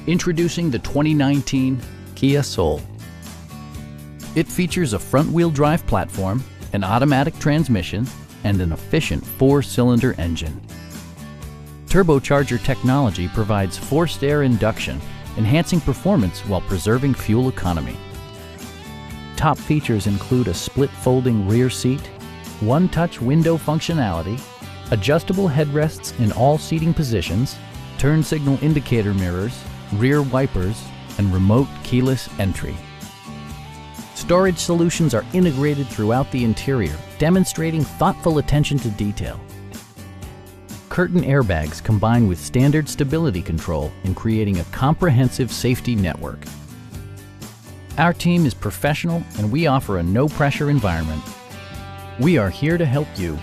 Introducing the 2019 Kia Soul. It features a front-wheel drive platform, an automatic transmission, and an efficient 4-cylinder engine. Turbocharger technology provides forced air induction, enhancing performance while preserving fuel economy. Top features include a split folding rear seat, one-touch window functionality, adjustable headrests in all seating positions, turn signal indicator mirrors, rear wipers, and remote keyless entry. Storage solutions are integrated throughout the interior, demonstrating thoughtful attention to detail. Curtain airbags combine with standard stability control in creating a comprehensive safety network. Our team is professional and we offer a no-pressure environment. We are here to help you